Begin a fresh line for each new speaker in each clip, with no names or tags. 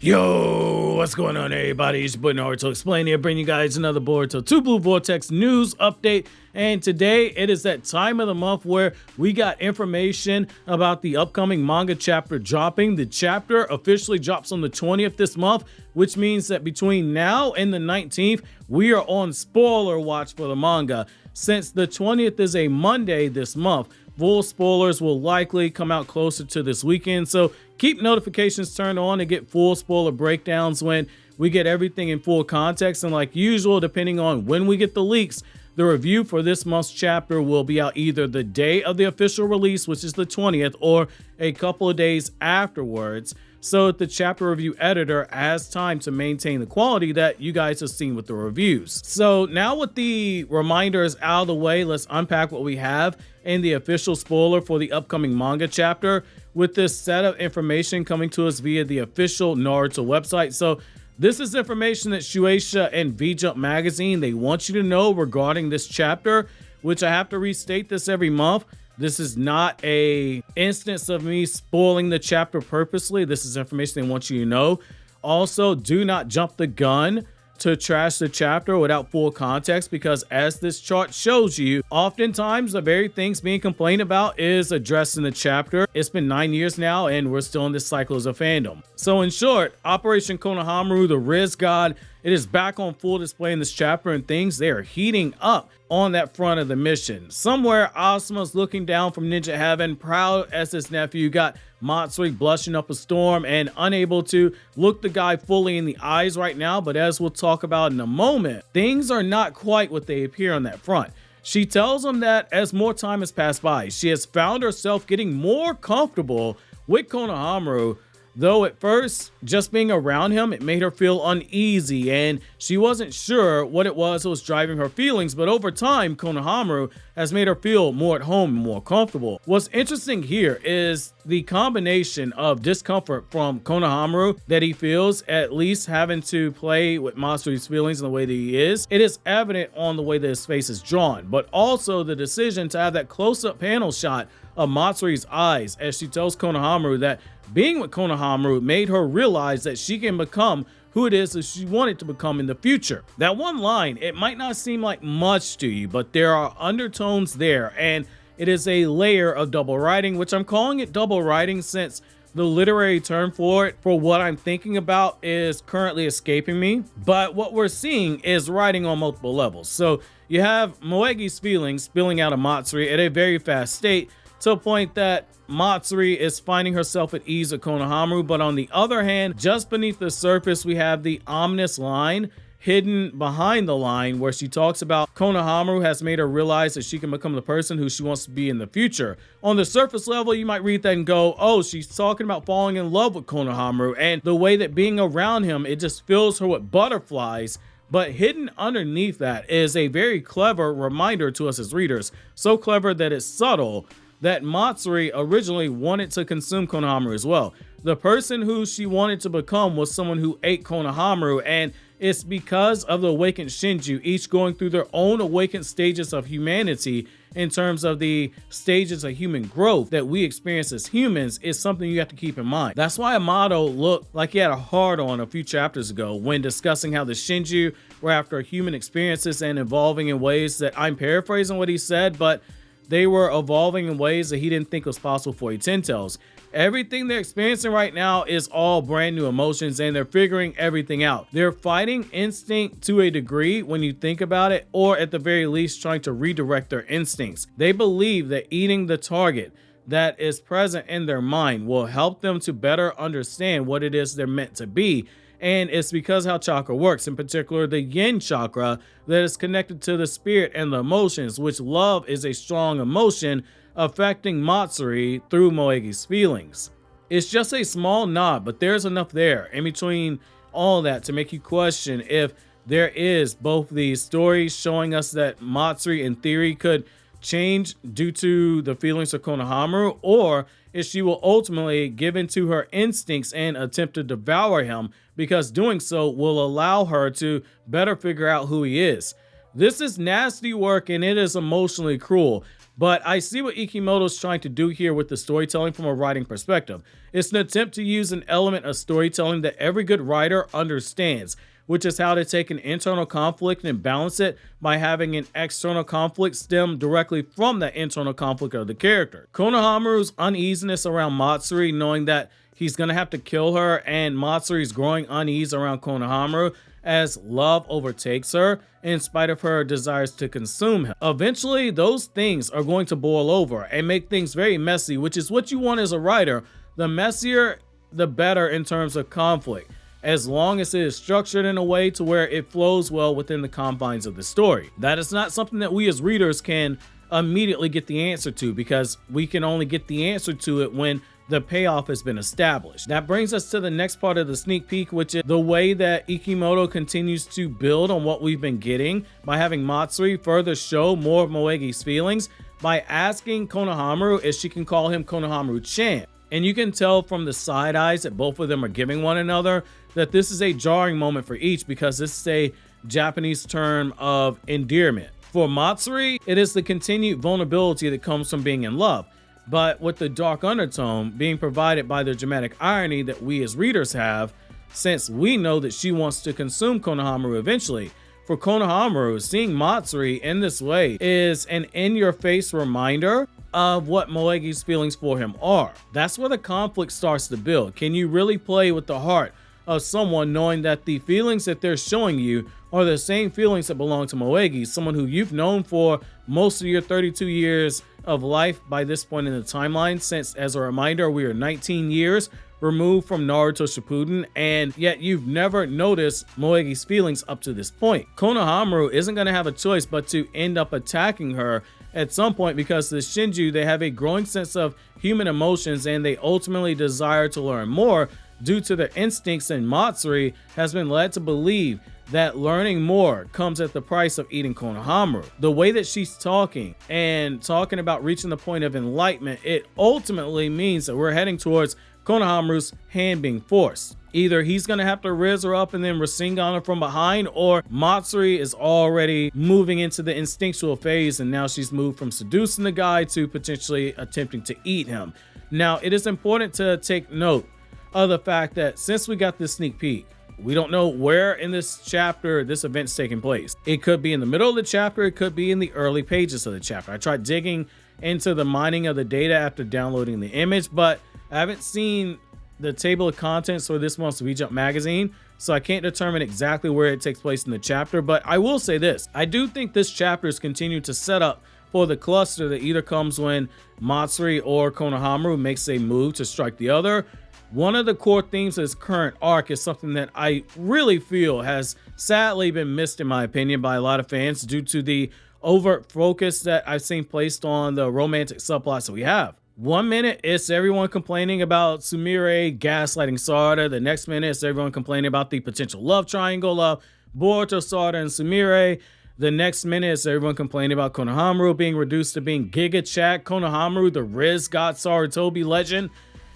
Yo, what's going on, everybody? It's your boy Naruto Explain here, bringing you guys another Boruto 2 Blue Vortex news update. And today it is that time of the month where we got information about the upcoming manga chapter dropping. The chapter officially drops on the 20th this month, which means that between now and the 19th, we are on spoiler watch for the manga. Since the 20th is a Monday this month, full spoilers will likely come out closer to this weekend, so keep notifications turned on to get full spoiler breakdowns when we get everything in full context. And like usual, depending on when we get the leaks, the review for this month's chapter will be out either the day of the official release, which is the 20th, or a couple of days afterwards, so that the chapter review editor has time to maintain the quality that you guys have seen with the reviews. So now with the reminders out of the way, let's unpack what we have in the official spoiler for the upcoming manga chapter, with this set of information coming to us via the official Naruto website. So this is information that Shueisha and V-Jump magazine, they want you to know regarding this chapter, which I have to restate this every month. This is not a instance of me spoiling the chapter purposely. This is information they want you to know. Also, do not jump the gun to trash the chapter without full context, because as this chart shows you, oftentimes the very things being complained about is addressed in the chapter. It's been 9 years now and we're still in this cycle as a fandom. So in short, Operation Konohamaru, the Riz God, it is back on full display in this chapter, and things, they are heating up on that front of the mission. Somewhere, Asuma's looking down from Ninja Heaven, proud as his nephew. Got Matsuri blushing up a storm and unable to look the guy fully in the eyes right now, but as we'll talk about in a moment, things are not quite what they appear on that front. She tells him that as more time has passed by, she has found herself getting more comfortable with Konohamaru, though at first, just being around him, it made her feel uneasy, and she wasn't sure what it was that was driving her feelings, but over time, Konohamaru has made her feel more at home and more comfortable. What's interesting here is the combination of discomfort from Konohamaru that he feels, at least having to play with Matsuri's feelings in the way that he is. It is evident on the way that his face is drawn, but also the decision to have that close-up panel shot of Matsuri's eyes as she tells Konohamaru that being with Konohamaru made her realize that she can become who it is that she wanted to become in the future. That one line, it might not seem like much to you, but there are undertones there, and it is a layer of double writing, which I'm calling it double writing since the literary term for it, for what I'm thinking about, is currently escaping me. But what we're seeing is writing on multiple levels. So you have Moegi's feelings spilling out of Matsuri at a very fast state, to a point that Matsuri is finding herself at ease with Konohamaru, but on the other hand, just beneath the surface, we have the ominous line hidden behind the line where she talks about Konohamaru has made her realize that she can become the person who she wants to be in the future. On the surface level, you might read that and go, oh, she's talking about falling in love with Konohamaru, and the way that being around him, it just fills her with butterflies. But hidden underneath that is a very clever reminder to us as readers, so clever that it's subtle, that Matsuri originally wanted to consume Konohamaru as well. The person who she wanted to become was someone who ate Konohamaru, and it's because of the awakened Shinju, each going through their own awakened stages of humanity in terms of the stages of human growth that we experience as humans, is something you have to keep in mind. That's why Amato looked like he had a hard-on a few chapters ago when discussing how the Shinju were after human experiences and evolving in ways that, I'm paraphrasing what he said, but they were evolving in ways that he didn't think was possible for a Ten Tails. Everything they're experiencing right now is all brand new emotions, and they're figuring everything out. They're fighting instinct to a degree when you think about it, or at the very least trying to redirect their instincts. They believe that eating the target that is present in their mind will help them to better understand what it is they're meant to be. And it's because how chakra works, in particular the yin chakra, that is connected to the spirit and the emotions, which love is a strong emotion affecting Matsuri through Moegi's feelings. It's just a small nod, but there's enough there in between all that to make you question if there is both these stories showing us that Matsuri in theory could change due to the feelings of Konohamaru, or if she will ultimately give into her instincts and attempt to devour him, because doing so will allow her to better figure out who he is. This is nasty work and it is emotionally cruel. But I see what Ikimoto's trying to do here with the storytelling from a writing perspective. It's an attempt to use an element of storytelling that every good writer understands, which is how to take an internal conflict and balance it by having an external conflict stem directly from that internal conflict of the character. Konohamaru's uneasiness around Matsuri, knowing that he's going to have to kill her, and Matsuri's growing unease around Konohamaru as love overtakes her in spite of her desires to consume him. Eventually, those things are going to boil over and make things very messy, which is what you want as a writer. The messier, the better in terms of conflict, as long as it is structured in a way to where it flows well within the confines of the story. That is not something that we as readers can immediately get the answer to, because we can only get the answer to it when the payoff has been established. That brings us to the next part of the sneak peek, which is the way that Ikimoto continues to build on what we've been getting by having Matsuri further show more of Moegi's feelings by asking Konohamaru if she can call him Konohamaru-chan. And you can tell from the side eyes that both of them are giving one another that this is a jarring moment for each, because this is a Japanese term of endearment. For Matsuri, it is the continued vulnerability that comes from being in love, but with the dark undertone being provided by the dramatic irony that we as readers have, since we know that she wants to consume Konohamaru eventually. For Konohamaru, seeing Matsuri in this way is an in-your-face reminder of what Moegi's feelings for him are. That's where the conflict starts to build. Can you really play with the heart of someone knowing that the feelings that they're showing you are the same feelings that belong to Moegi, someone who you've known for most of your 32 years of life by this point in the timeline, since, as a reminder, we are 19 years removed from Naruto Shippuden, and yet you've never noticed Moegi's feelings up to this point. Konohamaru isn't going to have a choice but to end up attacking her at some point, because the Shinju, they have a growing sense of human emotions and they ultimately desire to learn more due to their instincts, and Matsuri has been led to believe that learning more comes at the price of eating Konohamaru. The way that she's talking about reaching the point of enlightenment, it ultimately means that we're heading towards Konohamaru's hand being forced. Either he's going to have to riz her up and then Rasengan her from behind, or Matsuri is already moving into the instinctual phase, and now she's moved from seducing the guy to potentially attempting to eat him. Now, it is important to take note of the fact that since we got this sneak peek, we don't know where in this chapter this event's taking place. It could be in the middle of the chapter, it could be in the early pages of the chapter. I tried digging into the mining of the data after downloading the image, but I haven't seen the table of contents for this month's V-Jump magazine, so I can't determine exactly where it takes place in the chapter. But I will say this, I do think this chapter is continuing to set up for the cluster that either comes when Matsuri or Konohamaru makes a move to strike the other. One of the core themes of this current arc is something that I really feel has sadly been missed, in my opinion, by a lot of fans due to the overt focus that I've seen placed on the romantic subplots that we have. 1 minute, it's everyone complaining about Sumire gaslighting Sarada. The next minute, it's everyone complaining about the potential love triangle of Boruto, Sarada, and Sumire. The next minute, it's everyone complaining about Konohamaru being reduced to being Giga Chad Konohamaru, the Riz God Sarutobi legend,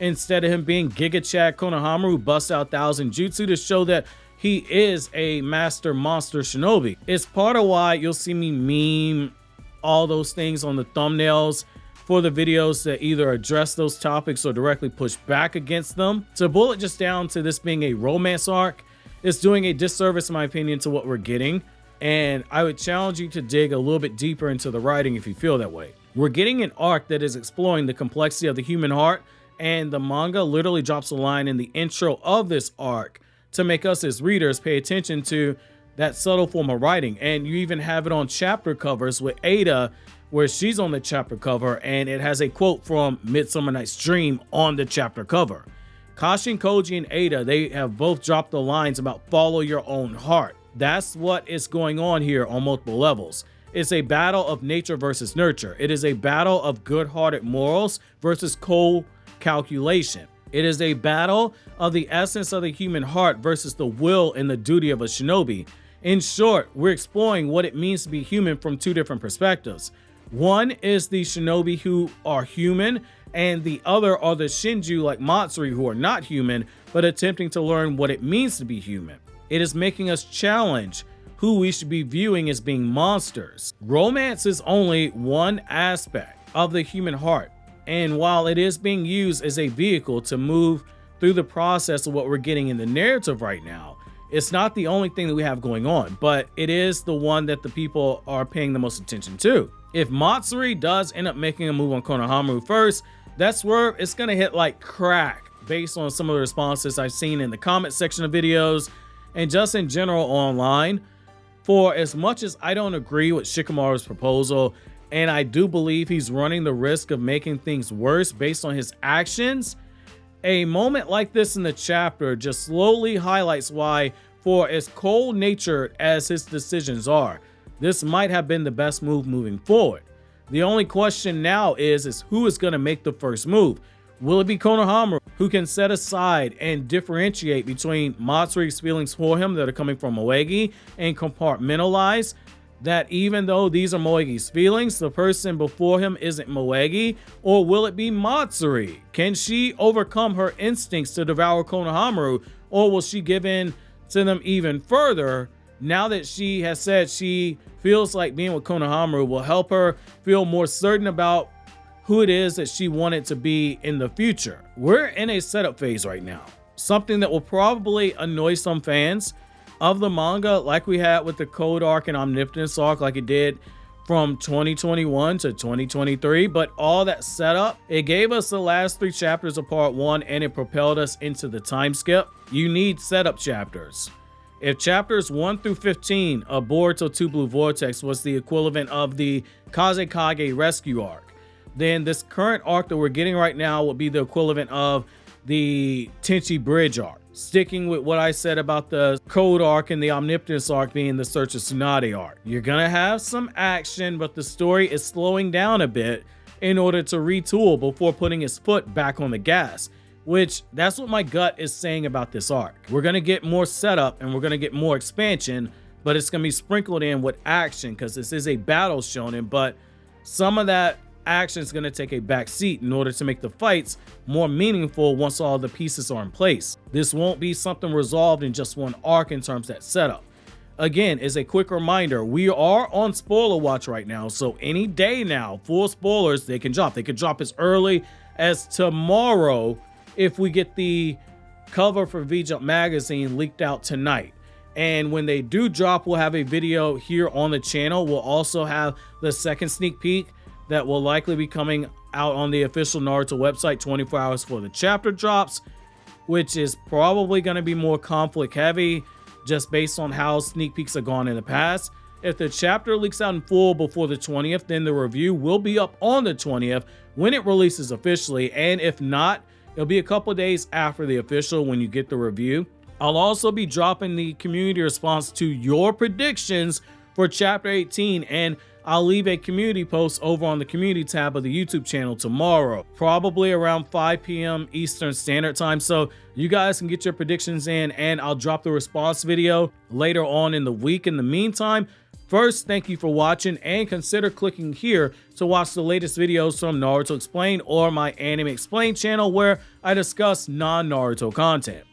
instead of him being Giga Chad Konohamaru, busts out 1,000 jutsu to show that he is a master monster shinobi. It's part of why you'll see me meme all those things on the thumbnails for the videos that either address those topics or directly push back against them. To boil it just down to this being a romance arc, it's doing a disservice, in my opinion, to what we're getting. And I would challenge you to dig a little bit deeper into the writing if you feel that way. We're getting an arc that is exploring the complexity of the human heart, and the manga literally drops a line in the intro of this arc to make us as readers pay attention to that subtle form of writing. And you even have it on chapter covers with Ada, where she's on the chapter cover and it has a quote from Midsummer Night's Dream on the chapter cover. Kashin Koji and Ada, they have both dropped the lines about follow your own heart. That's what is going on here on multiple levels. It's a battle of nature versus nurture. It is a battle of good-hearted morals versus cold calculation. It is a battle of the essence of the human heart versus the will and the duty of a shinobi. In short, we're exploring what it means to be human from two different perspectives. One is the shinobi who are human, and the other are the Shinju like Matsuri who are not human, but attempting to learn what it means to be human. It is making us challenge who we should be viewing as being monsters. Romance is only one aspect of the human heart, and while it is being used as a vehicle to move through the process of what we're getting in the narrative right now, it's not the only thing that we have going on, but it is the one that the people are paying the most attention to. If Matsuri does end up making a move on Konohamaru first, that's where it's going to hit like crack based on some of the responses I've seen in the comment section of videos and just in general online. For as much as I don't agree with Shikamaru's proposal, and I do believe he's running the risk of making things worse based on his actions, a moment like this in the chapter just slowly highlights why, for as cold-natured as his decisions are, this might have been the best move moving forward. The only question now is who is going to make the first move? Will it be Konohamaru, who can set aside and differentiate between Matsuri's feelings for him that are coming from Moegi and compartmentalize that even though these are Moegi's feelings, the person before him isn't Moegi? Or will it be Matsuri? Can she overcome her instincts to devour Konohamaru, or will she give in to them even further now that she has said she feels like being with Konohamaru will help her feel more certain about who it is that she wanted to be in the future? We're in a setup phase right now, something that will probably annoy some fans of the manga, like we had with the Code arc and Omnipotence arc, like it did from 2021 to 2023. But all that setup, it gave us the last 3 chapters of part 1 and it propelled us into the time skip. You need setup chapters. If chapters 1 through 15 of Boruto 2 Blue Vortex was the equivalent of the Kazekage rescue arc, then this current arc that we're getting right now would be the equivalent of the Tenchi Bridge arc. Sticking with what I said about the Code arc and the Omnipotence arc being the Search of Tsunade arc. You're gonna have some action, but the story is slowing down a bit in order to retool before putting his foot back on the gas, which that's what my gut is saying about this arc. We're gonna get more setup and we're gonna get more expansion, but it's gonna be sprinkled in with action because this is a battle shonen, but some of that action is going to take a back seat in order to make the fights more meaningful once all the pieces are in place. This won't be something resolved in just one arc in terms of that setup. Again, as a quick reminder, we are on spoiler watch right now, so any day now, full spoilers, they can drop. They could drop as early as tomorrow if we get the cover for V-Jump magazine leaked out tonight. And when they do drop, we'll have a video here on the channel. We'll also have the second sneak peek that will likely be coming out on the official Naruto website 24 hours before the chapter drops, which is probably going to be more conflict heavy just based on how sneak peeks have gone in the past. If the chapter leaks out in full before the 20th, then the review will be up on the 20th when it releases officially, and if not, it'll be a couple days after the official when you get the review. I'll also be dropping the community response to your predictions for chapter 18, and I'll leave a community post over on the community tab of the YouTube channel tomorrow, probably around 5 p.m. Eastern Standard Time. So you guys can get your predictions in, and I'll drop the response video later on in the week. In the meantime, first, thank you for watching, and consider clicking here to watch the latest videos from Naruto Explained or my Anime Explained channel where I discuss non-Naruto content.